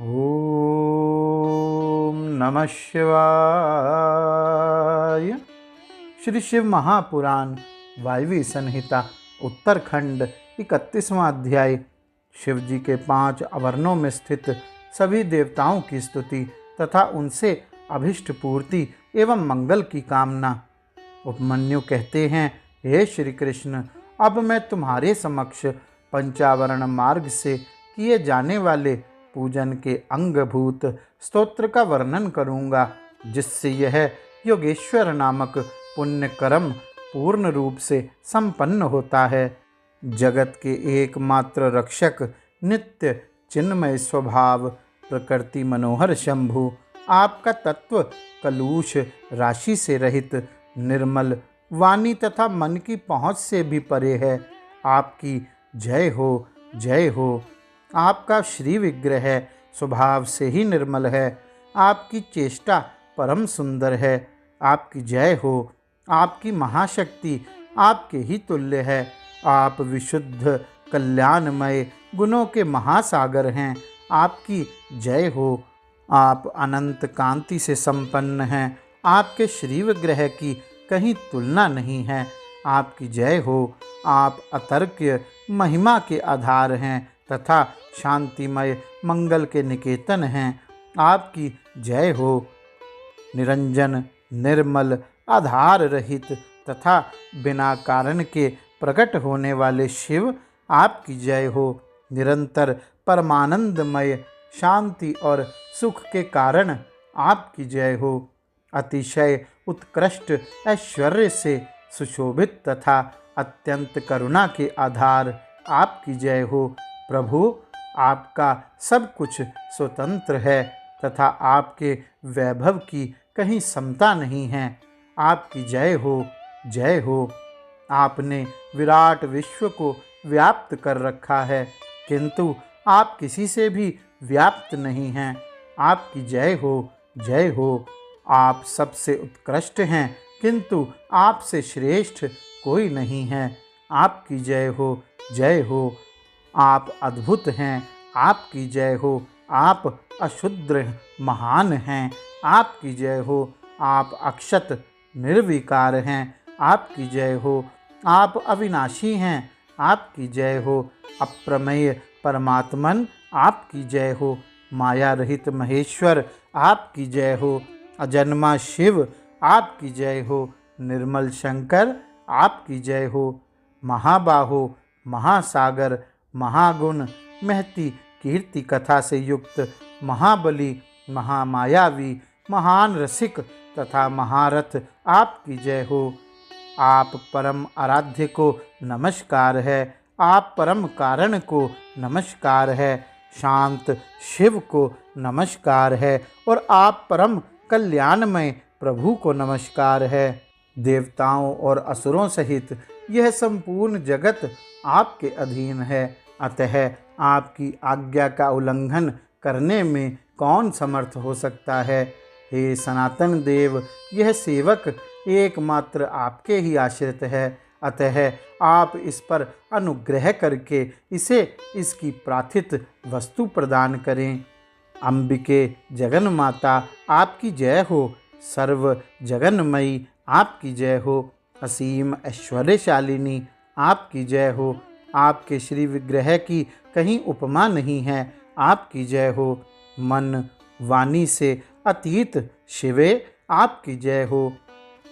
ओम नमः शिवाय। श्री शिव महापुराण वायवी संहिता उत्तरखंड 31वां अध्याय। शिव जी के 5 अवर्णों में स्थित सभी देवताओं की स्तुति तथा उनसे अभिष्ट पूर्ति एवं मंगल की कामना। उपमन्यु कहते हैं, हे श्री कृष्ण, अब मैं तुम्हारे समक्ष पंचावरण मार्ग से किए जाने वाले पूजन के अंगभूत स्तोत्र का वर्णन करूंगा, जिससे यह योगेश्वर नामक पुण्य कर्म पूर्ण रूप से संपन्न होता है। जगत के एकमात्र रक्षक, नित्य चिन्मय स्वभाव, प्रकृति मनोहर शंभु, आपका तत्व कलुष राशि से रहित, निर्मल, वाणी तथा मन की पहुँच से भी परे है। आपकी जय हो, जय हो। आपका श्री विग्रह स्वभाव से ही निर्मल है। आपकी चेष्टा परम सुंदर है। आपकी जय हो। आपकी महाशक्ति आपके ही तुल्य है। आप विशुद्ध कल्याणमय गुणों के महासागर हैं। आपकी जय हो। आप अनंत कांति से संपन्न हैं। आपके श्री विग्रह की कहीं तुलना नहीं है। आपकी जय हो। आप अतर्क्य महिमा के आधार हैं तथा शांतिमय मंगल के निकेतन हैं। आपकी जय हो। निरंजन, निर्मल, आधार रहित तथा बिना कारण के प्रकट होने वाले शिव, आपकी जय हो। निरंतर परमानंदमय शांति और सुख के कारण आपकी जय हो। अतिशय उत्कृष्ट ऐश्वर्य से सुशोभित तथा अत्यंत करुणा के आधार आपकी जय हो। प्रभु, आपका सब कुछ स्वतंत्र है तथा आपके वैभव की कहीं समता नहीं है। आपकी जय हो, जय हो। आपने विराट विश्व को व्याप्त कर रखा है, किंतु आप किसी से भी व्याप्त नहीं हैं। आपकी जय हो, जय हो। आप सबसे उत्कृष्ट हैं, किंतु आपसे श्रेष्ठ कोई नहीं है। आपकी जय हो, जय हो। आप अद्भुत हैं। आपकी जय हो। आप अशुद्र महान हैं। आपकी जय हो। आप अक्षत निर्विकार हैं। आपकी जय हो। आप अविनाशी हैं। आपकी जय हो। अप्रमेय परमात्मन, आपकी जय हो। माया रहित महेश्वर, आपकी जय हो। अजन्मा शिव, आपकी जय हो। निर्मल शंकर, आपकी जय हो। महाबाहो, महासागर, महागुण, महती कीर्ति कथा से युक्त, महाबली, महामायावी, महान रसिक तथा महारथ, आपकी जय हो। आप परम आराध्य को नमस्कार है। आप परम कारण को नमस्कार है। शांत शिव को नमस्कार है और आप परम कल्याणमय प्रभु को नमस्कार है। देवताओं और असुरों सहित यह संपूर्ण जगत आपके अधीन है, अतः आपकी आज्ञा का उल्लंघन करने में कौन समर्थ हो सकता है। हे सनातन देव, यह सेवक एकमात्र आपके ही आश्रित है, अतः आप इस पर अनुग्रह करके इसे इसकी प्रार्थित वस्तु प्रदान करें। अंबिके जगन माता, आपकी जय हो। सर्व जगन्मयी, आपकी जय हो। असीम ऐश्वर्यशालिनी, आपकी जय हो। आपके श्री विग्रह की कहीं उपमा नहीं है। आपकी जय हो। मन वाणी से अतीत शिवे, आपकी जय हो।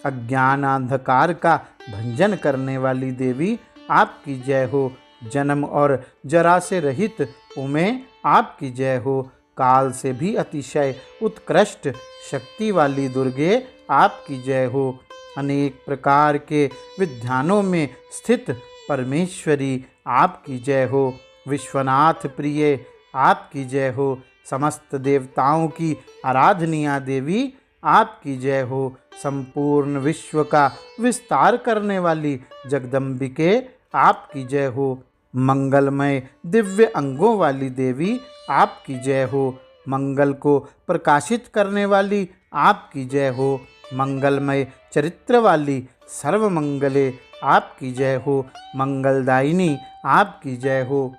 अज्ञान अंधकार का भंजन करने वाली देवी, आपकी जय हो। जन्म और जरा से रहित उमे, आपकी जय हो। काल से भी अतिशय उत्कृष्ट शक्ति वाली दुर्गे, आपकी जय हो। अनेक प्रकार के विधानों में स्थित परमेश्वरी, आपकी जय हो। विश्वनाथ प्रिय, आपकी जय हो। समस्त देवताओं की आराधनीय देवी, आपकी जय हो। संपूर्ण विश्व का विस्तार करने वाली जगदम्बिके, आपकी जय हो। मंगलमय दिव्य अंगों वाली देवी, आपकी जय हो। मंगल को प्रकाशित करने वाली, आपकी जय हो। मंगलमय चरित्र वाली सर्वमंगले, आपकी जय हो। मंगलदायिनी, आपकी जय हो।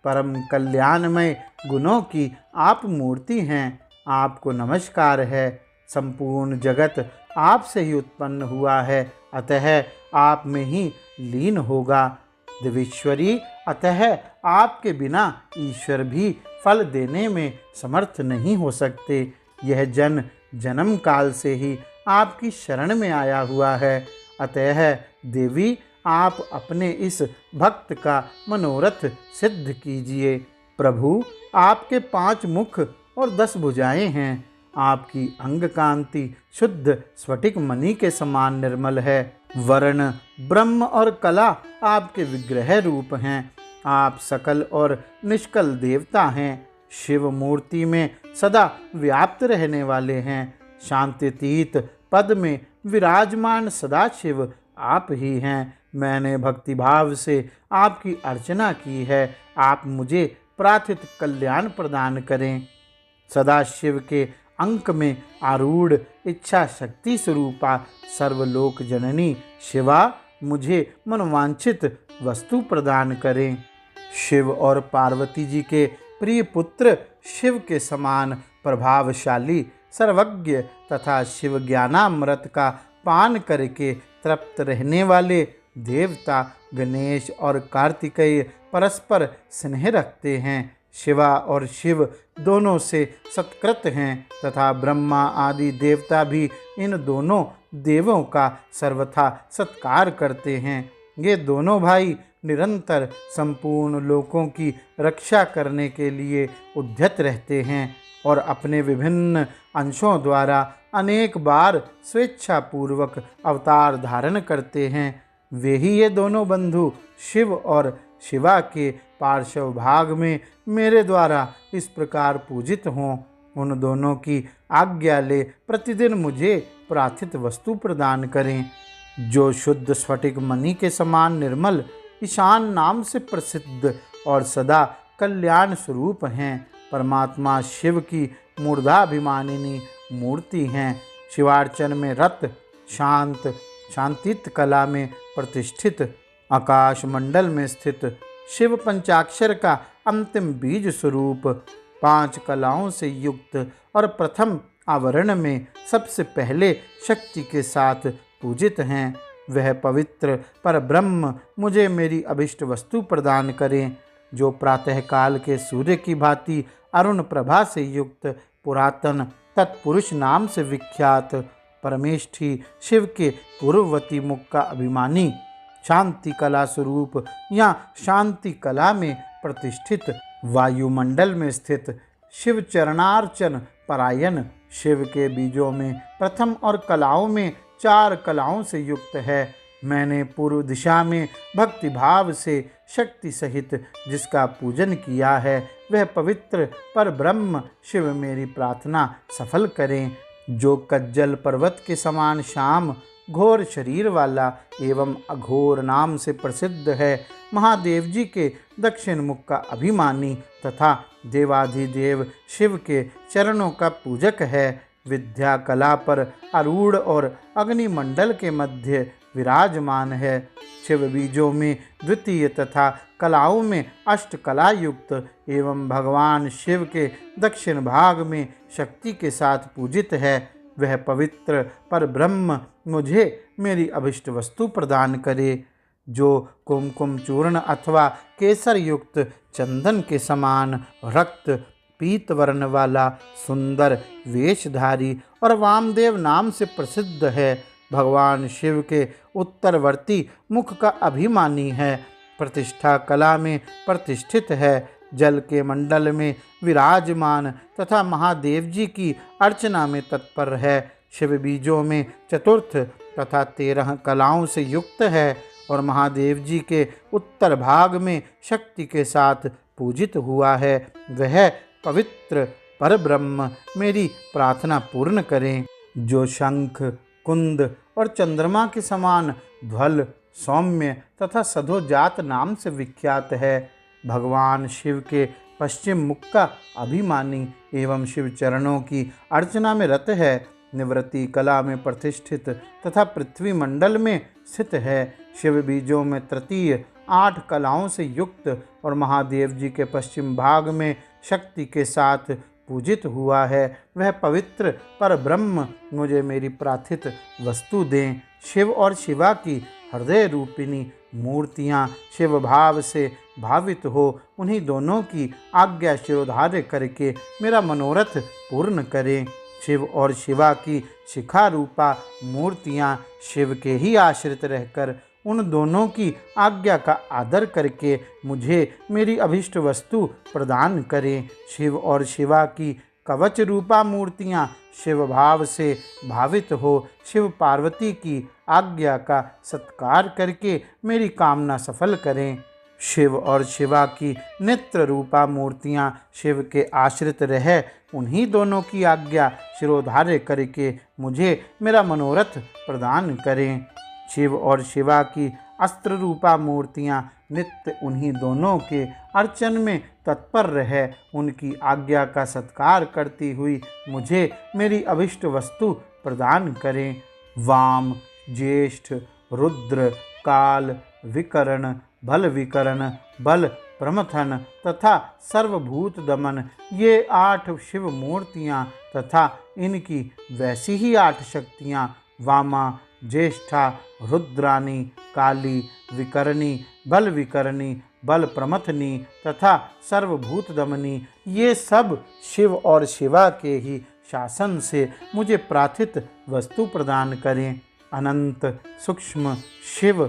परम कल्याणमय गुणों की आप मूर्ति हैं। आपको नमस्कार है। संपूर्ण जगत आपसे ही उत्पन्न हुआ है, अतः आप में ही लीन होगा। देवेश्वरी, अतः आपके बिना ईश्वर भी फल देने में समर्थ नहीं हो सकते। यह जन जन्म काल से ही आपकी शरण में आया हुआ है। अतः देवी, आप अपने इस भक्त का मनोरथ सिद्ध कीजिए। प्रभु, आपके 5 मुख और 10 भुजाएं हैं। आपकी अंग कांति शुद्ध स्फटिक मणि के समान निर्मल है। वर्ण, ब्रह्म और कला आपके विग्रह रूप हैं। आप सकल और निष्कल देवता हैं। शिव मूर्ति में सदा व्याप्त रहने वाले हैं। शांतितीत पद में विराजमान सदाशिव आप ही हैं। मैंने भक्तिभाव से आपकी अर्चना की है। आप मुझे प्रार्थित कल्याण प्रदान करें। सदाशिव के अंक में आरूढ़ इच्छा शक्ति स्वरूपा सर्वलोक जननी शिवा, मुझे मनवांछित वस्तु प्रदान करें। शिव और पार्वती जी के प्रिय पुत्र, शिव के समान प्रभावशाली, सर्वज्ञ तथा शिव ज्ञानामृत का पान करके तृप्त रहने वाले देवता गणेश और कार्तिकेय परस्पर स्नेह रखते हैं। शिवा और शिव दोनों से सत्कृत हैं तथा ब्रह्मा आदि देवता भी इन दोनों देवों का सर्वथा सत्कार करते हैं। ये दोनों भाई निरंतर संपूर्ण लोकों की रक्षा करने के लिए उद्यत रहते हैं और अपने विभिन्न अंशों द्वारा अनेक बार स्वेच्छापूर्वक अवतार धारण करते हैं। वे ही ये दोनों बंधु शिव और शिवा के पार्श्व भाग में मेरे द्वारा इस प्रकार पूजित हों। उन दोनों की आज्ञा ले प्रतिदिन मुझे प्रार्थित वस्तु प्रदान करें। जो शुद्ध स्फटिक मणि के समान निर्मल, ईशान नाम से प्रसिद्ध और सदा कल्याण स्वरूप हैं। परमात्मा शिव की मूर्धाभिमानिनी मूर्ति हैं। शिवार्चन में रत, शांत, शांतित कला में प्रतिष्ठित, आकाश मंडल में स्थित शिव पंचाक्षर का अंतिम बीज स्वरूप, 5 कलाओं से युक्त और प्रथम आवरण में सबसे पहले शक्ति के साथ पूजित हैं। वह पवित्र पर ब्रह्म मुझे मेरी अभिष्ट वस्तु प्रदान करें। जो प्रातःकाल के सूर्य की भांति अरुण प्रभा से युक्त पुरातन तत्पुरुष नाम से विख्यात परमेष्ठी शिव के पूर्ववती मुख का अभिमानी, शांति कला स्वरूप या शांति कला में प्रतिष्ठित, वायुमंडल में स्थित शिव चरणार्चन परायण, शिव के बीजों में प्रथम और कलाओं में 4 कलाओं से युक्त है। मैंने पूर्व दिशा में भक्ति भाव से शक्ति सहित जिसका पूजन किया है, वह पवित्र पर ब्रह्म शिव मेरी प्रार्थना सफल करें। जो कज्जल पर्वत के समान श्याम घोर शरीर वाला एवं अघोर नाम से प्रसिद्ध है, महादेव जी के दक्षिण मुख का अभिमानी तथा देवाधिदेव शिव के चरणों का पूजक है। विद्या कला पर आरूढ़ और अग्निमंडल के मध्य विराजमान है। शिव बीजों में द्वितीय तथा कलाओं में अष्ट कला युक्त एवं भगवान शिव के दक्षिण भाग में शक्ति के साथ पूजित है। वह पवित्र पर ब्रह्म मुझे मेरी अभिष्ट वस्तु प्रदान करे। जो कुमकुम चूर्ण अथवा केसर युक्त चंदन के समान रक्त पीत वर्ण वाला सुंदर वेशधारी और वामदेव नाम से प्रसिद्ध है, भगवान शिव के उत्तरवर्ती मुख का अभिमानी है। प्रतिष्ठा कला में प्रतिष्ठित है, जल के मंडल में विराजमान तथा महादेव जी की अर्चना में तत्पर है। शिव बीजों में चतुर्थ तथा 13 कलाओं से युक्त है और महादेव जी के उत्तर भाग में शक्ति के साथ पूजित हुआ है। वह पवित्र परब्रह्म मेरी प्रार्थना पूर्ण करें। जो शंख, कुंद और चंद्रमा के समान ध्वल, सौम्य तथा सधोजात नाम से विख्यात है, भगवान शिव के पश्चिम मुख का अभिमानी एवं शिव चरणों की अर्चना में रत है, निवृत्ति कला में प्रतिष्ठित तथा पृथ्वी मंडल में स्थित है। शिव बीजों में तृतीय 8 कलाओं से युक्त और महादेव जी के पश्चिम भाग में शक्ति के साथ पूजित हुआ है, वह पवित्र पर ब्रह्म मुझे मेरी प्रार्थित वस्तु दें। शिव और शिवा की हृदय रूपिणी मूर्तियाँ शिव भाव से भावित हो, उन्हीं दोनों की आज्ञा शिरोधार्य करके मेरा मनोरथ पूर्ण करें। शिव और शिवा की शिखा रूपा मूर्तियाँ शिव के ही आश्रित रहकर उन दोनों की आज्ञा का आदर करके मुझे मेरी अभिष्ट वस्तु प्रदान करें। शिव और शिवा की कवच रूपा मूर्तियाँ शिव भाव से भावित हो, शिव पार्वती की आज्ञा का सत्कार करके मेरी कामना सफल करें। शिव और शिवा की नेत्र रूपा मूर्तियाँ शिव के आश्रित रह, उन्हीं दोनों की आज्ञा शिरोधार्य करके मुझे मेरा मनोरथ प्रदान करें। शिव और शिवा की अस्त्र रूपा मूर्तियाँ नित्य उन्हीं दोनों के अर्चन में तत्पर रहे, उनकी आज्ञा का सत्कार करती हुई मुझे मेरी अभिष्ट वस्तु प्रदान करें। वाम, ज्येष्ठ, रुद्र, काल, विकर्ण, बल विकर्ण, बल प्रमथन तथा सर्वभूत दमन, ये 8 शिव मूर्तियाँ तथा इनकी वैसी ही 8 शक्तियाँ वामा, ज्येष्ठा, रुद्रानी, काली, विकरणी, बल विकरणी, बल प्रमथनी तथा सर्वभूत दमनी, ये सब शिव और शिवा के ही शासन से मुझे प्रार्थित वस्तु प्रदान करें। अनंत सूक्ष्म शिव,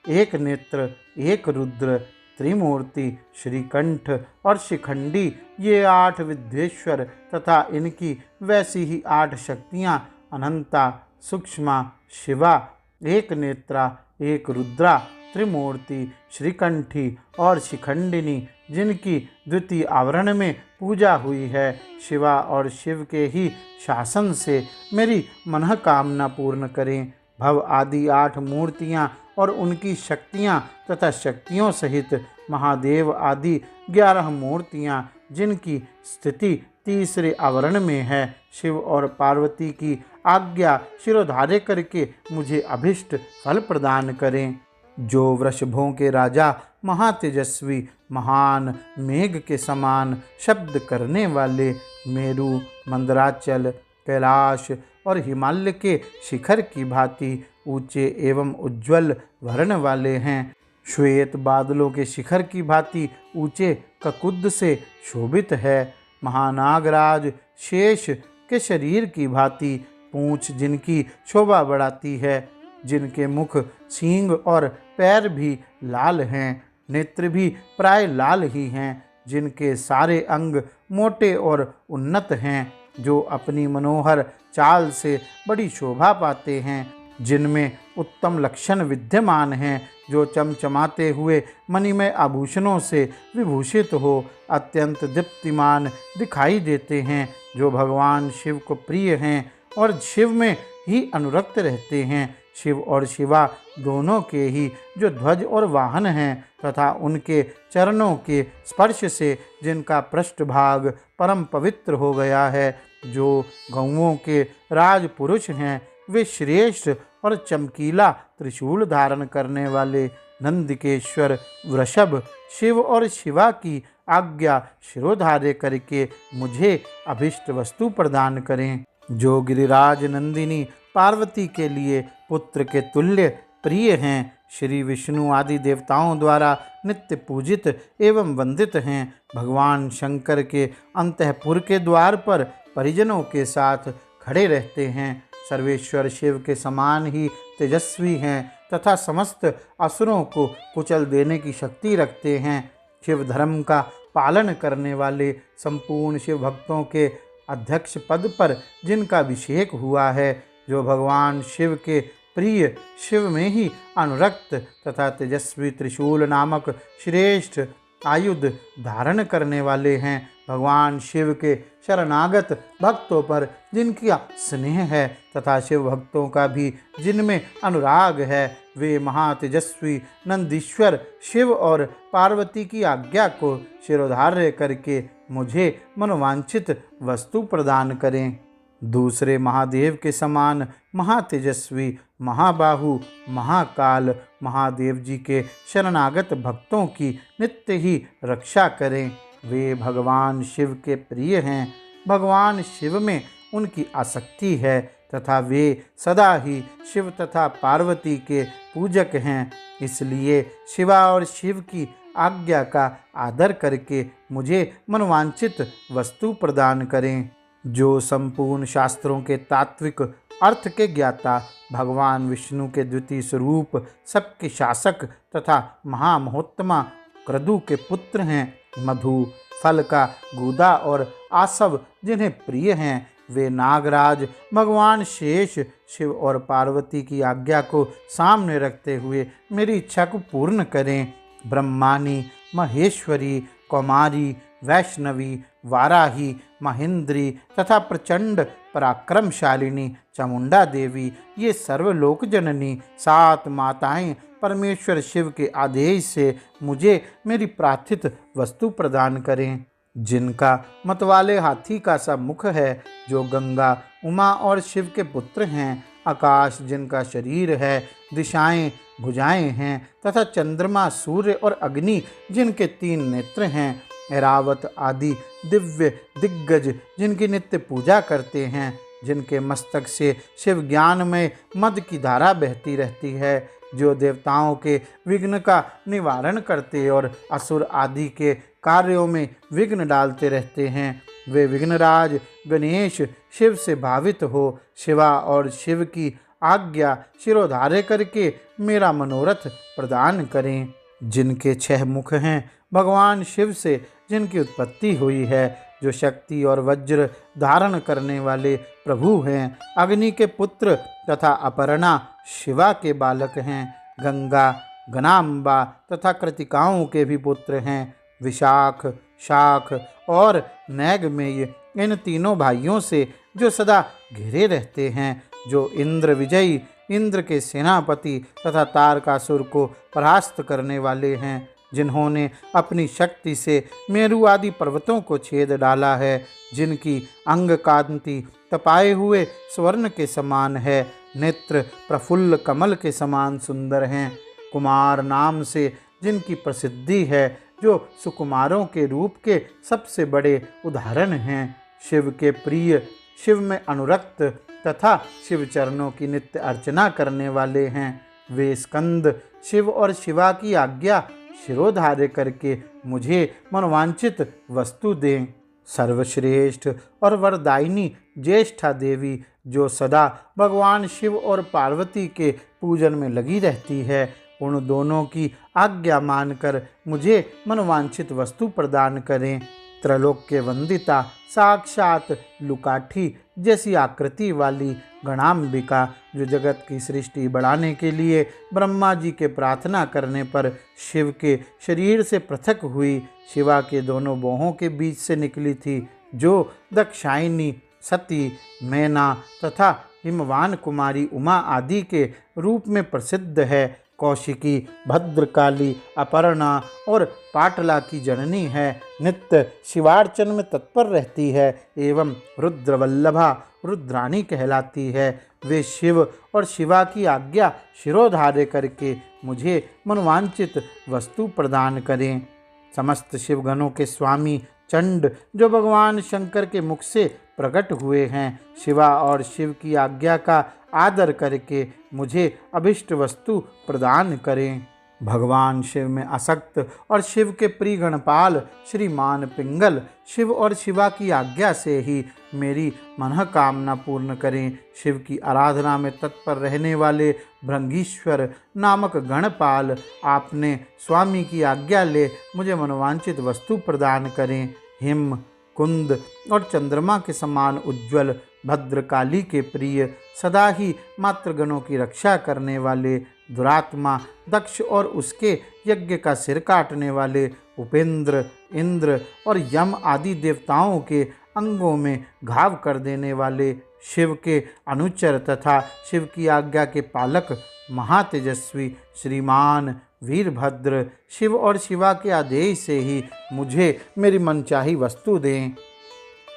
एक नेत्र, एक रुद्र, त्रिमूर्ति, श्रीकंठ और शिखंडी, ये 8 विद्येश्वर तथा इनकी वैसी ही 8 शक्तियाँ अनंता, सूक्ष्मा, शिवा, एक नेत्रा, एक रुद्रा, त्रिमूर्ति, श्रीकंठी और शिखंडिनी, जिनकी द्वितीय आवरण में पूजा हुई है, शिवा और शिव के ही शासन से मेरी मनोकामना पूर्ण करें। भव आदि 8 मूर्तियाँ और उनकी शक्तियाँ तथा शक्तियों सहित महादेव आदि 11 मूर्तियाँ, जिनकी स्थिति तीसरे आवरण में है, शिव और पार्वती की आज्ञा शिरोधार्य करके मुझे अभिष्ट फल प्रदान करें। जो वृषभों के राजा, महातेजस्वी, महान मेघ के समान शब्द करने वाले, मेरु, मंदराचल, कैलाश और हिमालय के शिखर की भांति ऊंचे एवं उज्ज्वल वर्ण वाले हैं, श्वेत बादलों के शिखर की भांति ऊंचे ककुद से शोभित है, महानागराज शेष के शरीर की भांति पूंछ जिनकी शोभा बढ़ाती है, जिनके मुख, सींग और पैर भी लाल हैं, नेत्र भी प्राय लाल ही हैं, जिनके सारे अंग मोटे और उन्नत हैं, जो अपनी मनोहर चाल से बड़ी शोभा पाते हैं, जिनमें उत्तम लक्षण विद्यमान हैं, जो चमचमाते हुए मणिमय आभूषणों से विभूषित हो अत्यंत दीप्तिमान दिखाई देते हैं, जो भगवान शिव को प्रिय हैं और शिव में ही अनुरक्त रहते हैं। शिव और शिवा दोनों के ही जो ध्वज और वाहन हैं तथा उनके चरणों के स्पर्श से जिनका पृष्ठभाग परम पवित्र हो गया है, जो गौओं के राजपुरुष हैं, वे श्रेष्ठ और चमकीला त्रिशूल धारण करने वाले नंदिकेश्वर वृषभ शिव और शिवा की आज्ञा शिरोधार्य करके मुझे अभिष्ट वस्तु प्रदान करें। जो गिरिराज नंदिनी पार्वती के लिए पुत्र के तुल्य प्रिय हैं, श्री विष्णु आदि देवताओं द्वारा नित्य पूजित एवं वंदित हैं, भगवान शंकर के अंतःपुर के द्वार पर परिजनों के साथ खड़े रहते हैं, सर्वेश्वर शिव के समान ही तेजस्वी हैं तथा समस्त असुरों को कुचल देने की शक्ति रखते हैं, शिव धर्म का पालन करने वाले संपूर्ण शिव भक्तों के अध्यक्ष पद पर जिनका अभिषेक हुआ है, जो भगवान शिव के प्रिय, शिव में ही अनुरक्त तथा तेजस्वी त्रिशूल नामक श्रेष्ठ आयुध धारण करने वाले हैं, भगवान शिव के शरणागत भक्तों पर जिनका स्नेह है तथा शिव भक्तों का भी जिनमें अनुराग है, वे महातेजस्वी नंदीश्वर शिव और पार्वती की आज्ञा को शिरोधार्य करके मुझे मनोवांछित वस्तु प्रदान करें। दूसरे महादेव के समान महातेजस्वी महाबाहु महाकाल महादेव जी के शरणागत भक्तों की नित्य ही रक्षा करें। वे भगवान शिव के प्रिय हैं, भगवान शिव में उनकी आसक्ति है तथा वे सदा ही शिव तथा पार्वती के पूजक हैं। इसलिए शिवा और शिव की आज्ञा का आदर करके मुझे मनवांछित वस्तु प्रदान करें। जो संपूर्ण शास्त्रों के तात्विक अर्थ के ज्ञाता, भगवान विष्णु के द्वितीय स्वरूप, सबके शासक तथा महामहोत्तमा क्रतु के पुत्र हैं, मधु फल का गूदा और आसव जिन्हें प्रिय हैं, वे नागराज भगवान शेष शिव और पार्वती की आज्ञा को सामने रखते हुए मेरी इच्छा को पूर्ण करें। ब्रह्मानी, महेश्वरी, कौमारी, वैष्णवी, वाराही, महेंद्री तथा प्रचंड पराक्रमशालिनी चामुंडा देवी, ये सर्वलोक जननी 7 माताएं परमेश्वर शिव के आदेश से मुझे मेरी प्रार्थित वस्तु प्रदान करें। जिनका मतवाले हाथी का सा मुख है, जो गंगा, उमा और शिव के पुत्र हैं, आकाश जिनका शरीर है, दिशाएं भुजाएं हैं तथा चंद्रमा, सूर्य और अग्नि जिनके 3 नेत्र हैं, ऐरावत आदि दिव्य दिग्गज जिनकी नित्य पूजा करते हैं, जिनके मस्तक से शिव ज्ञान में मद की धारा बहती रहती है, जो देवताओं के विघ्न का निवारण करते और असुर आदि के कार्यों में विघ्न डालते रहते हैं, वे विघ्नराज गणेश शिव से भावित हो शिवा और शिव की आज्ञा शिरोधार्य करके मेरा मनोरथ प्रदान करें। जिनके 6 मुख हैं, भगवान शिव से जिनकी उत्पत्ति हुई है, जो शक्ति और वज्र धारण करने वाले प्रभु हैं, अग्नि के पुत्र तथा अपर्णा शिवा के बालक हैं, गंगा गणाम्बा तथा कृतिकाओं के भी पुत्र हैं, विशाख, शाख और नैगमेय इन तीनों भाइयों से जो सदा घिरे रहते हैं, जो इंद्र विजयी, इंद्र के सेनापति तथा तारकासुर को परास्त करने वाले हैं, जिन्होंने अपनी शक्ति से मेरु आदि पर्वतों को छेद डाला है, जिनकी अंग कांति तपाए हुए स्वर्ण के समान है, नेत्र प्रफुल्ल कमल के समान सुंदर हैं, कुमार नाम से जिनकी प्रसिद्धि है, जो सुकुमारों के रूप के सबसे बड़े उदाहरण हैं, शिव के प्रिय, शिव में अनुरक्त तथा शिव चरणों की नित्य अर्चना करने वाले हैं। वे स्कंद शिव और शिवा की आज्ञा शिरोधार्य करके मुझे मनवांछित वस्तु दें। सर्वश्रेष्ठ और वरदायिनी ज्येष्ठा देवी, जो सदा भगवान शिव और पार्वती के पूजन में लगी रहती है, उन दोनों की आज्ञा मानकर मुझे मनवांछित वस्तु प्रदान करें। त्रैलोक्य वंदिता, साक्षात लुकाठी जैसी आकृति वाली गणाम्बिका, जो जगत की सृष्टि बढ़ाने के लिए ब्रह्मा जी के प्रार्थना करने पर शिव के शरीर से पृथक हुई, शिवा के दोनों बाहों के बीच से निकली थी, जो दक्षायनी, सती, मैना तथा हिमवान कुमारी उमा आदि के रूप में प्रसिद्ध है, कौशिकी, भद्रकाली, अपर्णा और पाटला की जननी है, नित्य शिवार्चन में तत्पर रहती है एवं रुद्रवल्लभा रुद्राणी कहलाती है। वे शिव और शिवा की आज्ञा शिरोधार्य करके मुझे मनवांचित वस्तु प्रदान करें। समस्त शिवगणों के स्वामी चंड, जो भगवान शंकर के मुख से प्रकट हुए हैं, शिवा और शिव की आज्ञा का आदर करके मुझे अभिष्ट वस्तु प्रदान करें। भगवान शिव में आसक्त और शिव के प्रिय गणपाल श्रीमान पिंगल, शिव और शिवा की आज्ञा से ही मेरी मनोकामना पूर्ण करें। शिव की आराधना में तत्पर रहने वाले भृंगीश्वर नामक गणपाल, आपने स्वामी की आज्ञा ले मुझे मनोवांछित वस्तु प्रदान करें। हिम, कुंद और चंद्रमा के समान उज्ज्वल भद्रकाली के प्रिय, सदा ही मातृगणों की रक्षा करने वाले दुरात्मा दक्ष और उसके यज्ञ का सिर काटने वाले उपेंद्र, इंद्र और यम आदि देवताओं के अंगों में घाव कर देने वाले शिव के अनुचर तथा शिव की आज्ञा के पालक महातेजस्वी श्रीमान वीरभद्र, शिव और शिवा के आदेश से ही मुझे मेरी मनचाही वस्तु दें।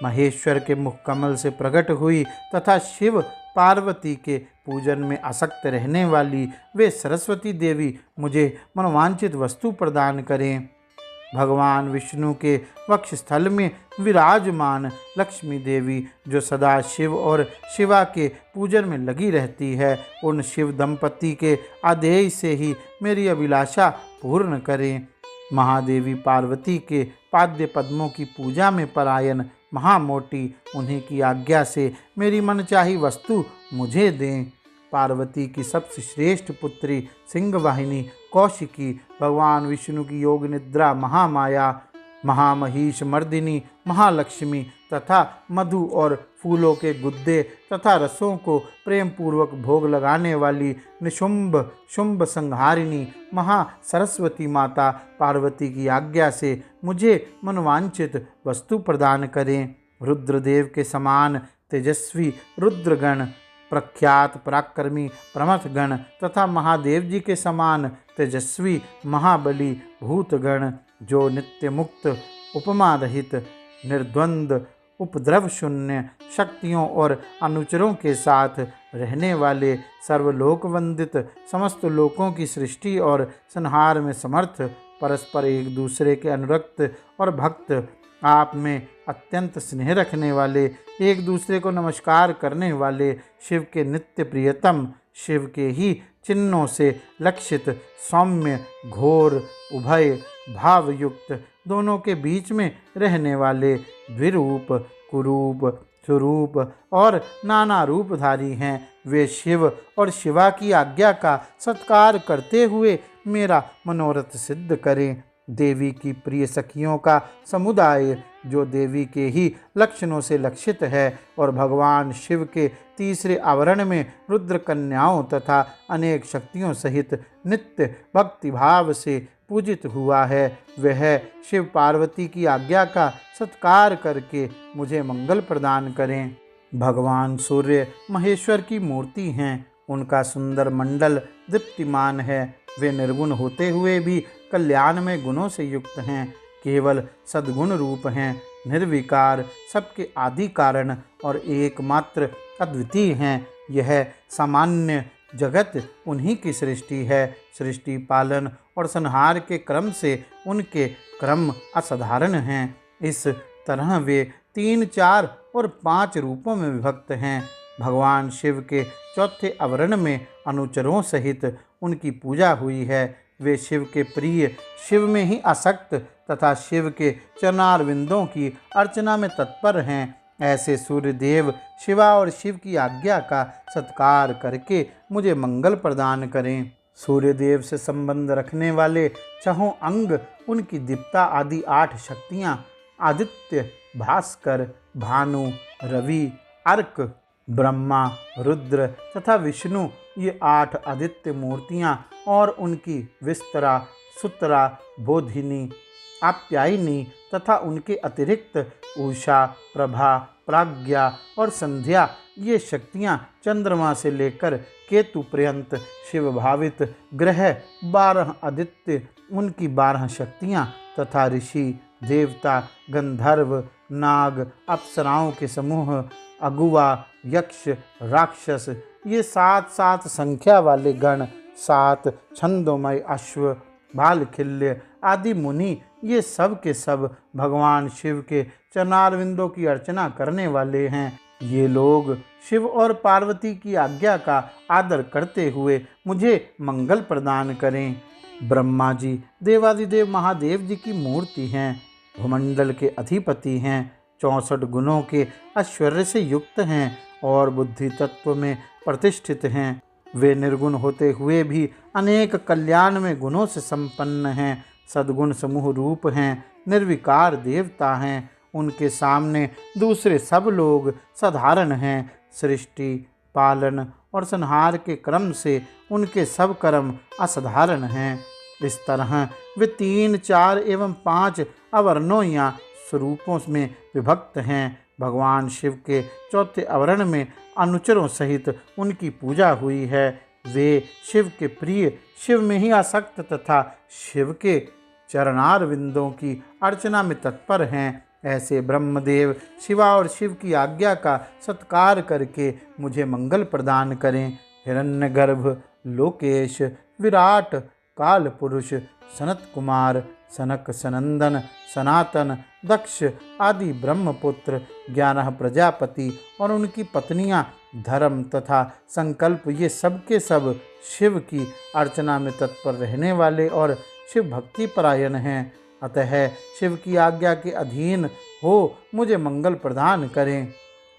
महेश्वर के मुख कमल से प्रकट हुई तथा शिव पार्वती के पूजन में आसक्त रहने वाली वे सरस्वती देवी मुझे मनोवांछित वस्तु प्रदान करें। भगवान विष्णु के वक्षस्थल में विराजमान लक्ष्मी देवी जो सदा शिव और शिवा के पूजन में लगी रहती है, उन शिव दंपति के आदेश से ही मेरी अभिलाषा पूर्ण करें। महादेवी पार्वती के पाद्य पद्मों की पूजा में परायण महामोटी उन्हीं की आज्ञा से मेरी मनचाही वस्तु मुझे दें। पार्वती की सबसे श्रेष्ठ पुत्री सिंहवाहिनी कौशिकी, भगवान विष्णु की योग निद्रा महामाया, महामहिष मर्दिनी महालक्ष्मी तथा मधु और फूलों के गुद्दे तथा रसों को प्रेम पूर्वक भोग लगाने वाली निशुंभ शुंभ संहारिणी महा सरस्वती माता पार्वती की आज्ञा से मुझे मनवांछित वस्तु प्रदान करें। रुद्रदेव के समान तेजस्वी रुद्रगण, प्रख्यात पराक्रमी प्रमथगण तथा महादेव जी के समान तेजस्वी महाबली भूतगण, जो नित्य मुक्त उपमा रहित निर्द्वंद उपद्रव शून्य शक्तियों और अनुचरों के साथ रहने वाले सर्वलोक वंदित समस्त लोकों की सृष्टि और संहार में समर्थ, परस्पर एक दूसरे के अनुरक्त और भक्त, आप में अत्यंत स्नेह रखने वाले, एक दूसरे को नमस्कार करने वाले, शिव के नित्य प्रियतम, शिव के ही चिन्हों से लक्षित, सौम्य घोर उभय भावयुक्त, दोनों के बीच में रहने वाले, द्विरूप कुरूप स्वरूप और नाना रूपधारी हैं। वे शिव और शिवा की आज्ञा का सत्कार करते हुए मेरा मनोरथ सिद्ध करें। देवी की प्रिय सखियों का समुदाय जो देवी के ही लक्षणों से लक्षित है और भगवान शिव के तीसरे आवरण में रुद्र कन्याओं तथा अनेक शक्तियों सहित नित्य भक्तिभाव से पूजित हुआ है, वह शिव पार्वती की आज्ञा का सत्कार करके मुझे मंगल प्रदान करें। भगवान सूर्य महेश्वर की मूर्ति हैं, उनका सुंदर मंडल दीप्तिमान है। वे निर्गुण होते हुए भी कल्याण में गुणों से युक्त हैं, केवल सद्गुण रूप हैं, निर्विकार, सबके आदि कारण और एकमात्र अद्वितीय हैं। यह सामान्य जगत उन्हीं की सृष्टि है। सृष्टि पालन और संहार के क्रम से उनके क्रम असाधारण हैं। इस तरह वे 3, 4 और 5 रूपों में विभक्त हैं। भगवान शिव के चौथे आवरण में अनुचरों सहित उनकी पूजा हुई है। वे शिव के प्रिय, शिव में ही आसक्त तथा शिव के चरणारविंदों की अर्चना में तत्पर हैं। ऐसे सूर्यदेव शिवा और शिव की आज्ञा का सत्कार करके मुझे मंगल प्रदान करें। सूर्यदेव से संबंध रखने वाले छहों अंग, उनकी दीप्ता आदि 8 शक्तियाँ, आदित्य, भास्कर, भानु, रवि, अर्क, ब्रह्मा, रुद्र तथा विष्णु, ये 8 आदित्य मूर्तियाँ और उनकी विस्तरा, सुतरा, बोधिनी, आप्यायनी तथा उनके अतिरिक्त उषा, प्रभा, प्राज्ञा और संध्या, ये शक्तियाँ चंद्रमा से लेकर केतु पर्यंत शिव भावित ग्रह, 12 आदित्य, उनकी 12 शक्तियाँ तथा ऋषि, देवता, गंधर्व, नाग, अप्सराओं के समूह, अगुआ, यक्ष, राक्षस, ये 7 संख्या वाले गण, 7 छंदोमय अश्व, बालखिल्य आदि मुनि, ये सब के सब भगवान शिव के चरणारविंदों की अर्चना करने वाले हैं। ये लोग शिव और पार्वती की आज्ञा का आदर करते हुए मुझे मंगल प्रदान करें। ब्रह्मा जी देवादिदेव महादेव जी की मूर्ति हैं, भूमंडल के अधिपति हैं, 64 गुणों के ऐश्वर्य से युक्त हैं और बुद्धि तत्व में प्रतिष्ठित हैं। वे निर्गुण होते हुए भी अनेक कल्याण में गुणों से संपन्न हैं, सद्गुण समूह रूप हैं, निर्विकार देवता हैं। उनके सामने दूसरे सब लोग साधारण हैं। सृष्टि, पालन और संहार के क्रम से उनके सब कर्म असाधारण हैं। इस तरह वे 3, 4 एवं 5 अवर्णों या स्वरूपों में विभक्त हैं। भगवान शिव के चौथे आवरण में अनुचरों सहित उनकी पूजा हुई है। वे शिव के प्रिय, शिव में ही आसक्त तथा शिव के चरणारविंदों की अर्चना में तत्पर हैं। ऐसे ब्रह्मदेव शिवा और शिव की आज्ञा का सत्कार करके मुझे मंगल प्रदान करें। हिरण्यगर्भ, लोकेश, विराट, काल पुरुष, सनत कुमार, सनक सनंदन, सनातन, दक्ष आदि ब्रह्मपुत्र, 11 प्रजापति और उनकी पत्नियां, धर्म तथा संकल्प, ये सब के सब शिव की अर्चना में तत्पर रहने वाले और शिव भक्ति परायण हैं। अतः शिव की आज्ञा के अधीन हो मुझे मंगल प्रदान करें।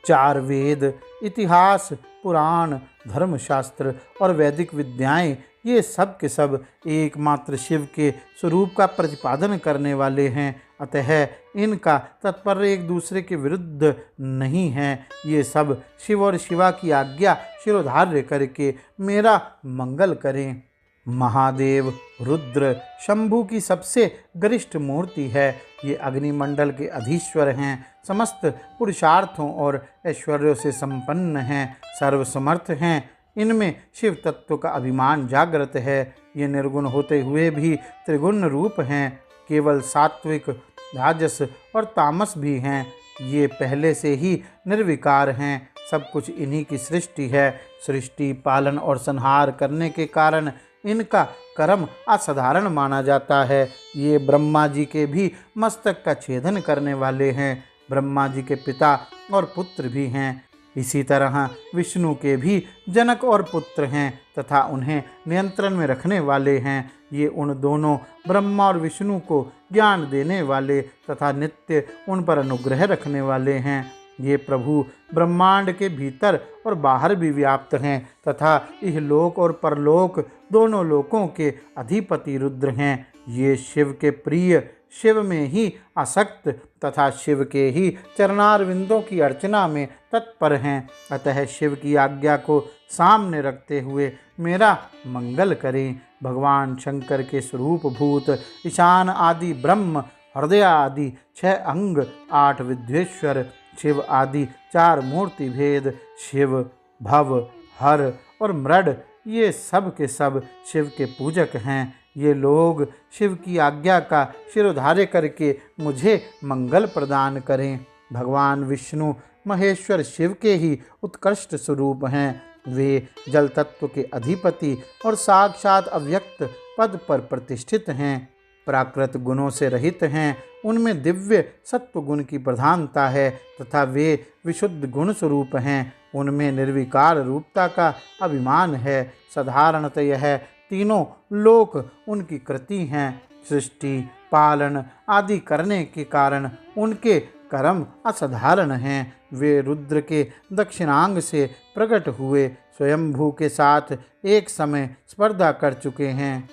4 वेद, इतिहास, पुराण, धर्मशास्त्र और वैदिक विद्याएं, ये सब के सब एकमात्र शिव के स्वरूप का प्रतिपादन करने वाले हैं। अतः इनका तात्पर्य एक दूसरे के विरुद्ध नहीं है। ये सब शिव और शिवा की आज्ञा शिरोधार्य करके मेरा मंगल करें। महादेव रुद्र शंभु की सबसे गरिष्ठ मूर्ति है। ये अग्निमंडल के अधीश्वर हैं, समस्त पुरुषार्थों और ऐश्वर्यों से संपन्न हैं, सर्वसमर्थ हैं। इनमें शिव तत्व का अभिमान जागृत है। ये निर्गुण होते हुए भी त्रिगुण रूप हैं, केवल सात्विक, राजस और तामस भी हैं। ये पहले से ही निर्विकार हैं। सब कुछ इन्हीं की सृष्टि है। सृष्टि, पालन और संहार करने के कारण इनका कर्म असाधारण माना जाता है। ये ब्रह्मा जी के भी मस्तक का छेदन करने वाले हैं। ब्रह्मा जी के पिता और पुत्र भी हैं। इसी तरह विष्णु के भी जनक और पुत्र हैं तथा उन्हें नियंत्रण में रखने वाले हैं। ये उन दोनों ब्रह्मा और विष्णु को ज्ञान देने वाले तथा नित्य उन पर अनुग्रह रखने वाले हैं। ये प्रभु ब्रह्मांड के भीतर और बाहर भी व्याप्त हैं तथा इहलोक और परलोक दोनों लोकों के अधिपति रुद्र हैं। ये शिव के प्रिय, शिव में ही आसक्त तथा शिव के ही चरणारविंदों की अर्चना में तत्पर हैं। अतः शिव की आज्ञा को सामने रखते हुए मेरा मंगल करें। भगवान शंकर के स्वरूप भूत ईशान आदि ब्रह्म, हृदय आदि 6 अंग, 8 विद्वेश्वर, शिव आदि 4 मूर्ति भेद, शिव, भव, हर और मृड, ये सब के सब शिव के पूजक हैं। ये लोग शिव की आज्ञा का शिरोधार्य करके मुझे मंगल प्रदान करें। भगवान विष्णु महेश्वर शिव के ही उत्कृष्ट स्वरूप हैं। वे जल तत्व के अधिपति और साक्षात अव्यक्त पद पर प्रतिष्ठित हैं। प्राकृत गुणों से रहित हैं। उनमें दिव्य सत्व गुण की प्रधानता है तथा वे विशुद्ध गुण स्वरूप हैं। उनमें निर्विकार रूपता का अभिमान है। साधारणतः यह तीनों लोक उनकी कृति हैं। सृष्टि, पालन आदि करने के कारण उनके कर्म असाधारण हैं। वे रुद्र के दक्षिणांग से प्रकट हुए स्वयंभू के साथ एक समय स्पर्धा कर चुके हैं।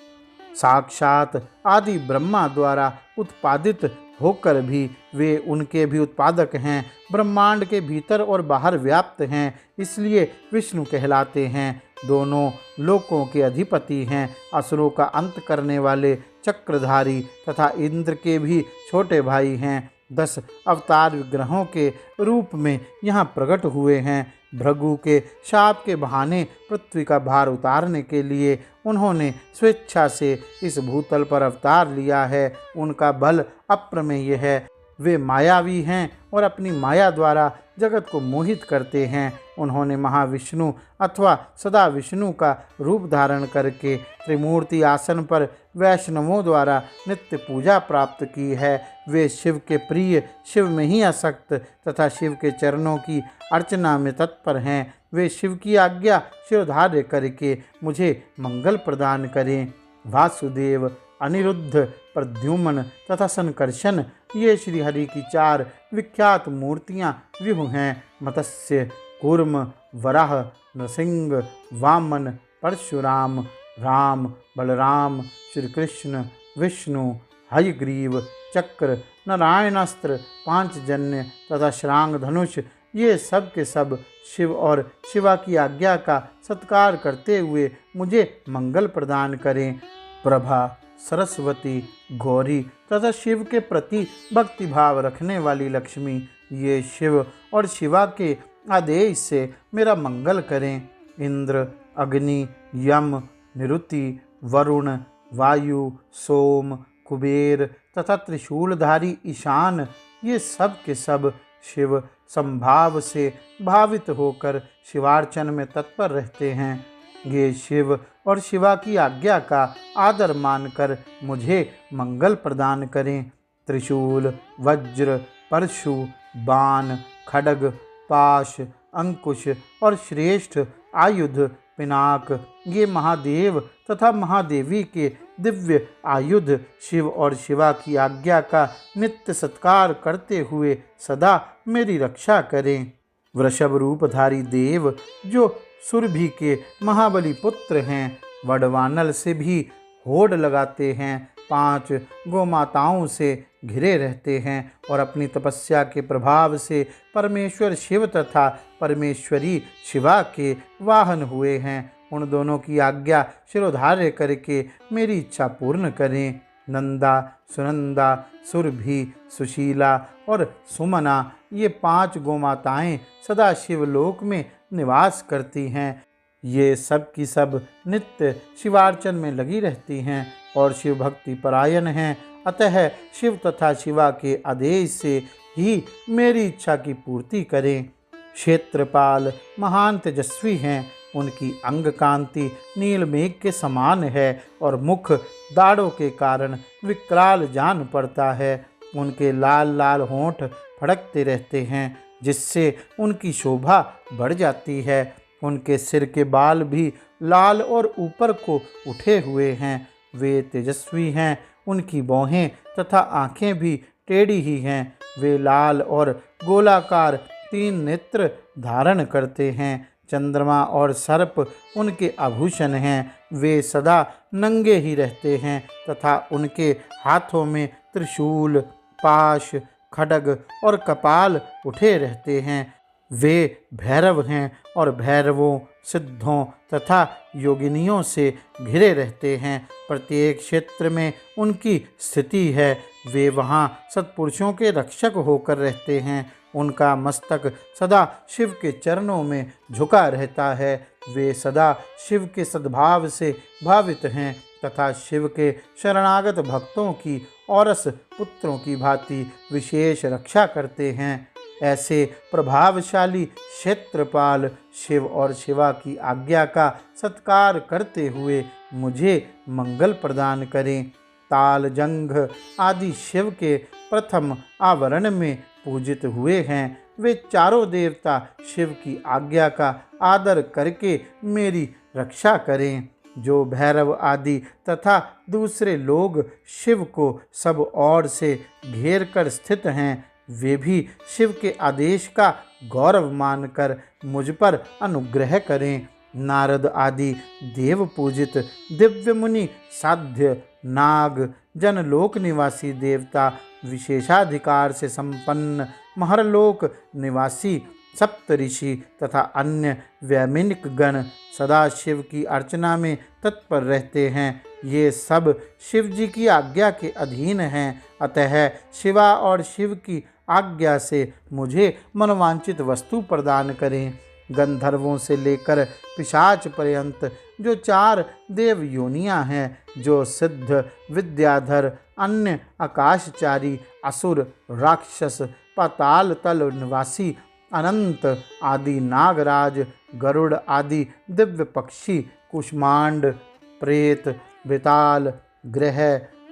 साक्षात आदि ब्रह्मा द्वारा उत्पादित होकर भी वे उनके भी उत्पादक हैं। ब्रह्मांड के भीतर और बाहर व्याप्त हैं, इसलिए विष्णु कहलाते हैं। दोनों लोकों के अधिपति हैं। असुरों का अंत करने वाले चक्रधारी तथा इंद्र के भी छोटे भाई हैं। 10 अवतार विग्रहों के रूप में यहाँ प्रकट हुए हैं। भृगु के शाप के बहाने पृथ्वी का भार उतारने के लिए उन्होंने स्वेच्छा से इस भूतल पर अवतार लिया है। उनका बल अप्रमेय है। वे मायावी हैं और अपनी माया द्वारा जगत को मोहित करते हैं। उन्होंने महाविष्णु अथवा सदा विष्णु का रूप धारण करके त्रिमूर्ति आसन पर वैष्णवों द्वारा नित्य पूजा प्राप्त की है। वे शिव के प्रिय, शिव में ही आसक्त तथा शिव के चरणों की अर्चना में तत्पर हैं। वे शिव की आज्ञा शिरोधार्य करके मुझे मंगल प्रदान करें। वासुदेव, अनिरुद्ध, प्रद्युम्न तथा संकर्षण, ये श्री हरि की 4 विख्यात मूर्तियां व्यूह हैं। मत्स्य, कूर्म, वराह, नृसिंह, वामन, परशुराम, राम, बलराम, श्री कृष्ण, विष्णु, हयग्रीव, चक्र, नारायणास्त्र, पांचजन्य तथा श्रांग धनुष, ये सब के सब शिव और शिवा की आज्ञा का सत्कार करते हुए मुझे मंगल प्रदान करें। प्रभा, सरस्वती, गौरी तथा शिव के प्रति भक्ति भाव रखने वाली लक्ष्मी, ये शिव और शिवा के आदेश से मेरा मंगल करें। इंद्र, अग्नि, यम, निरुति, वरुण, वायु, सोम, कुबेर तथा त्रिशूलधारी ईशान, ये सब के सब शिव संभाव से भावित होकर शिवार्चन में तत्पर रहते हैं। ये शिव और शिवा की आज्ञा का आदर मानकर मुझे मंगल प्रदान करें। त्रिशूल, वज्र, परशु, बाण, खड्ग, पाश, अंकुश और श्रेष्ठ आयुध पिनाक, ये महादेव तथा महादेवी के दिव्य आयुध शिव और शिवा की आज्ञा का नित्य सत्कार करते हुए सदा मेरी रक्षा करें। वृषभ रूपधारी देव जो सुरभि के महाबली पुत्र हैं, वडवानल से भी होड़ लगाते हैं, 5 गोमाताओं से घिरे रहते हैं और अपनी तपस्या के प्रभाव से परमेश्वर शिव तथा परमेश्वरी शिवा के वाहन हुए हैं, उन दोनों की आज्ञा शिरोधार्य करके मेरी इच्छा पूर्ण करें। नंदा, सुनंदा, सुरभि, सुशीला और सुमना, ये 5 गोमाताएं सदा शिवलोक में निवास करती हैं। ये सब की सब नित्य शिवार्चन में लगी रहती हैं और शिव भक्ति परायण हैं। अतः शिव तथा शिवा के आदेश से ही मेरी इच्छा की पूर्ति करें। क्षेत्रपाल महान तेजस्वी हैं, उनकी अंग कांति नील मेघ के समान है और मुख दाढ़ों के कारण विकराल जान पड़ता है। उनके लाल लाल होंठ फड़कते रहते हैं, जिससे उनकी शोभा बढ़ जाती है। उनके सिर के बाल भी लाल और ऊपर को उठे हुए हैं। वे तेजस्वी हैं, उनकी भौहें तथा आँखें भी टेढ़ी ही हैं। वे लाल और गोलाकार 3 नेत्र धारण करते हैं। चंद्रमा और सर्प उनके आभूषण हैं। वे सदा नंगे ही रहते हैं तथा उनके हाथों में त्रिशूल, पाश, खड्ग और कपाल उठे रहते हैं। वे भैरव हैं और भैरवों, सिद्धों तथा योगिनियों से घिरे रहते हैं। प्रत्येक क्षेत्र में उनकी स्थिति है। वे वहाँ सत्पुरुषों के रक्षक होकर रहते हैं। उनका मस्तक सदा शिव के चरणों में झुका रहता है। वे सदा शिव के सद्भाव से भावित हैं तथा शिव के शरणागत भक्तों की औरस पुत्रों की भांति विशेष रक्षा करते हैं। ऐसे प्रभावशाली क्षेत्रपाल शिव और शिवा की आज्ञा का सत्कार करते हुए मुझे मंगल प्रदान करें। ताल, जंघ आदि शिव के प्रथम आवरण में पूजित हुए हैं। वे चारों देवता शिव की आज्ञा का आदर करके मेरी रक्षा करें। जो भैरव आदि तथा दूसरे लोग शिव को सब ओर से घेर कर स्थित हैं, वे भी शिव के आदेश का गौरव मानकर मुझ पर अनुग्रह करें। नारद आदि देव पूजित दिव्य मुनि, साध्य, नाग, जनलोक निवासी देवता, विशेषाधिकार से संपन्न महरलोक निवासी सप्तऋषि तथा अन्य वैमिनिक गण सदा शिव की अर्चना में तत्पर रहते हैं। ये सब शिव जी की आज्ञा के अधीन हैं। अतः शिवा और शिव की आज्ञा से मुझे मनोवांछित वस्तु प्रदान करें। गंधर्वों से लेकर पिशाच पर्यंत जो 4 देव योनियां हैं, जो सिद्ध, विद्याधर, अन्य आकाशचारी, असुर, राक्षस, पाताल तल निवासी, अनंत आदि नागराज, गरुड़ आदि दिव्य पक्षी, कुष्मांड, प्रेत, बेताल, ग्रह,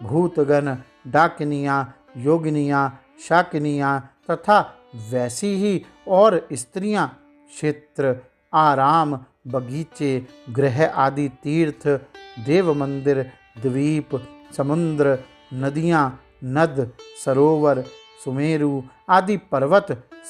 भूतगण, डाकिनियाँ, योगिनियाँ, शाकिनियाँ तथा वैसी ही और स्त्रियाँ, क्षेत्र, आराम, बगीचे, ग्रह आदि तीर्थ, देव मंदिर, द्वीप, समुद्र, नदियाँ, नद, सरोवर, सुमेरु आदि पर्वत,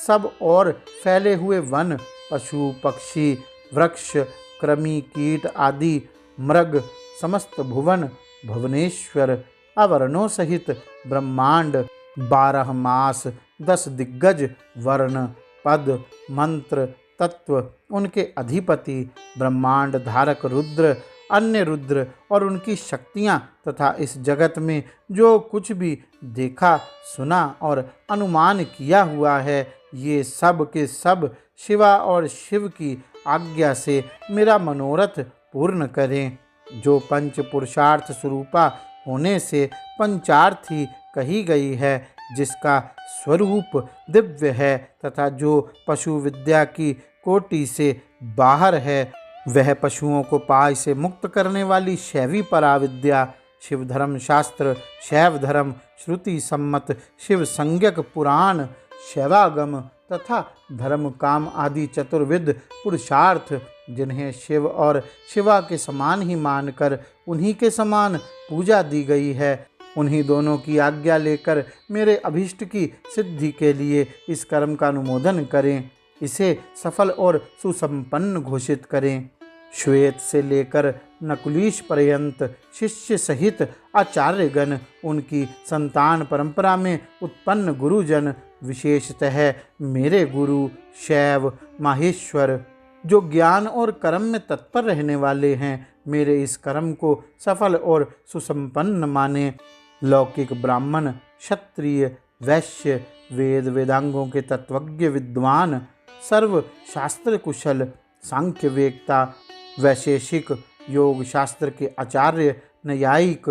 सब और फैले हुए वन, पशु, पक्षी, वृक्ष, कृमि, कीट आदि, मृग, समस्त भुवन, भुवनेश्वर, आवरणों सहित ब्रह्मांड, 12 मास, 10 दिग्गज, वर्ण, पद, मंत्र, तत्व, उनके अधिपति, ब्रह्मांड धारक रुद्र, अन्य रुद्र और उनकी शक्तियाँ तथा इस जगत में जो कुछ भी देखा, सुना और अनुमान किया हुआ है, ये सब के सब शिवा और शिव की आज्ञा से मेरा मनोरथ पूर्ण करें। जो पंच पुरुषार्थ स्वरूपा होने से पंचार्थी कही गई है, जिसका स्वरूप दिव्य है तथा जो पशु विद्या की कोटि से बाहर है, वह पशुओं को पाय से मुक्त करने वाली शैवी पराविद्या, शिव धर्म शास्त्र, शैव धर्म, श्रुति सम्मत शिव संज्ञक पुराण, शैवागम तथा धर्म काम आदि चतुर्विध पुरुषार्थ, जिन्हें शिव और शिवा के समान ही मानकर उन्हीं के समान पूजा दी गई है, उन्हीं दोनों की आज्ञा लेकर मेरे अभीष्ट की सिद्धि के लिए इस कर्म का अनुमोदन करें, इसे सफल और सुसंपन्न घोषित करें। श्वेत से लेकर नकुलीश पर्यंत शिष्य सहित आचार्यगण, उनकी संतान परंपरा में उत्पन्न गुरुजन, विशेषतः मेरे गुरु शैव माहेश्वर, जो ज्ञान और कर्म में तत्पर रहने वाले हैं, मेरे इस कर्म को सफल और सुसंपन्न माने। लौकिक ब्राह्मण, क्षत्रिय, वैश्य, वेद वेदांगों के तत्वज्ञ विद्वान, सर्व शास्त्र कुशल, सांख्य वेत्ता, वैशेषिक, योग शास्त्र के आचार्य, न्यायिक,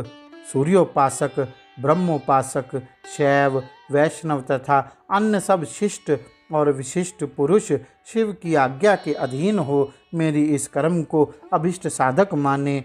सूर्योपासक, ब्रह्मोपासक, शैव, वैष्णव तथा अन्य सब शिष्ट और विशिष्ट पुरुष शिव की आज्ञा के अधीन हो मेरी इस कर्म को अभिष्ट साधक माने।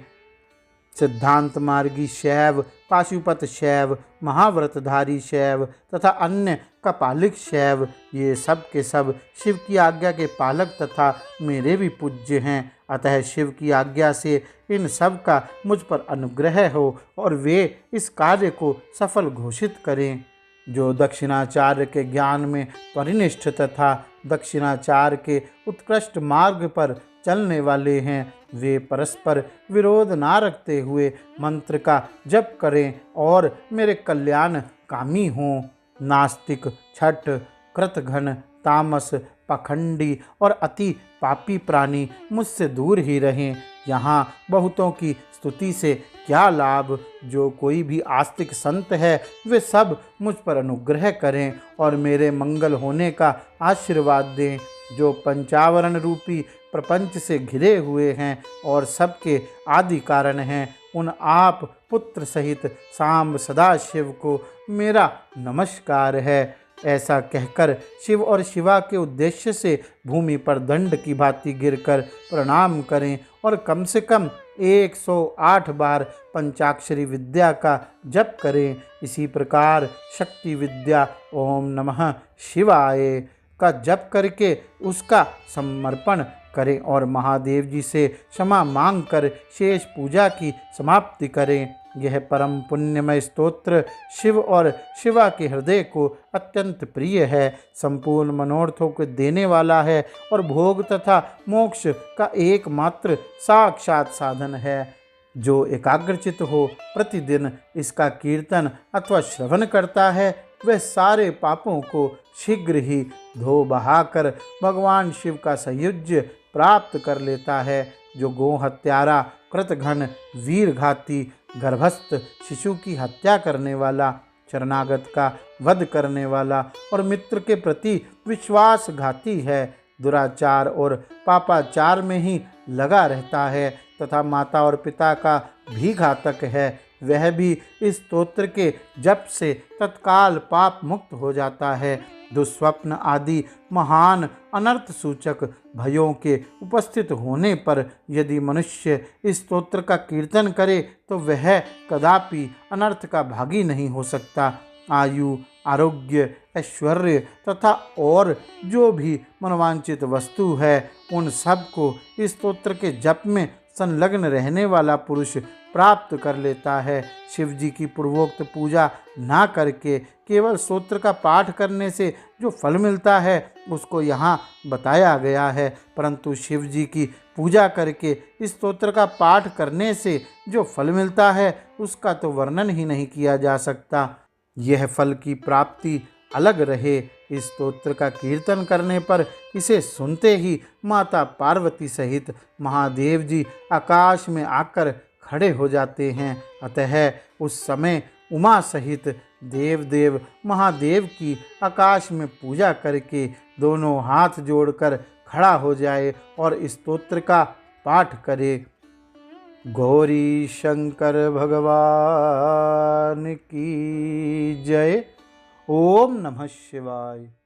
सिद्धांत मार्गी शैव, पाशुपत शैव, महाव्रतधारी शैव तथा अन्य कपालिक शैव, ये सब के सब शिव की आज्ञा के पालक तथा मेरे भी पूज्य हैं। अतः शिव की आज्ञा से इन सब का मुझ पर अनुग्रह हो और वे इस कार्य को सफल घोषित करें। जो दक्षिणाचार्य के ज्ञान में परिनिष्ठ तथा दक्षिणाचार्य के उत्कृष्ट मार्ग पर चलने वाले हैं, वे परस्पर विरोध ना रखते हुए मंत्र का जप करें और मेरे कल्याण कामी हों। नास्तिक, छठ, कृतघ्न, तामस, पाखंडी और अति पापी प्राणी मुझसे दूर ही रहें। यहाँ बहुतों की स्तुति से क्या लाभ। जो कोई भी आस्तिक संत है वे सब मुझ पर अनुग्रह करें और मेरे मंगल होने का आशीर्वाद दें। जो पंचावरण रूपी प्रपंच से घिरे हुए हैं और सबके आदि कारण हैं, उन आप पुत्र सहित सांब सदाशिव को मेरा नमस्कार है। ऐसा कहकर शिव और शिवा के उद्देश्य से भूमि पर दंड की भांति गिरकर प्रणाम करें और कम से कम 108 बार पंचाक्षरी विद्या का जप करें। इसी प्रकार शक्ति विद्या ओम नमः शिवाय का जप करके उसका समर्पण करें और महादेव जी से क्षमा मांगकर शेष पूजा की समाप्ति करें। यह परम पुण्यमय स्तोत्र शिव और शिवा के हृदय को अत्यंत प्रिय है, संपूर्ण मनोरथों को देने वाला है और भोग तथा मोक्ष का एकमात्र साक्षात साधन है। जो एकाग्रचित हो प्रतिदिन इसका कीर्तन अथवा श्रवण करता है, वह सारे पापों को शीघ्र ही धो बहाकर भगवान शिव का सायुज्य प्राप्त कर लेता है। जो गो हत्यारा, कृतघ्न, वीरघाती, गर्भस्थ शिशु की हत्या करने वाला, शरणागत का वध करने वाला और मित्र के प्रति विश्वासघाती है, दुराचार और पापाचार में ही लगा रहता है तथा माता और पिता का भी घातक है, वह भी इस स्तोत्र के जप से तत्काल पाप मुक्त हो जाता है। दुस्वप्न आदि महान अनर्थ सूचक भयों के उपस्थित होने पर यदि मनुष्य इस स्तोत्र का कीर्तन करे तो वह कदापि अनर्थ का भागी नहीं हो सकता। आयु, आरोग्य, ऐश्वर्य तथा और जो भी मनोवांछित वस्तु है, उन सब को इस स्तोत्र के जप में संलग्न रहने वाला पुरुष प्राप्त कर लेता है। शिव जी की पूर्वोक्त पूजा ना करके केवल स्तोत्र का पाठ करने से जो फल मिलता है उसको यहाँ बताया गया है, परंतु शिव जी की पूजा करके इस स्तोत्र का पाठ करने से जो फल मिलता है उसका तो वर्णन ही नहीं किया जा सकता। यह फल की प्राप्ति अलग रहे। इस स्तोत्र का कीर्तन करने पर इसे सुनते ही माता पार्वती सहित महादेव जी आकाश में आकर खड़े हो जाते हैं। अतः उस समय उमा सहित देवदेव महादेव की आकाश में पूजा करके दोनों हाथ जोड़कर खड़ा हो जाए और इस स्तोत्र का पाठ करे। गौरी शंकर भगवान की जय। ओम नमः शिवाय।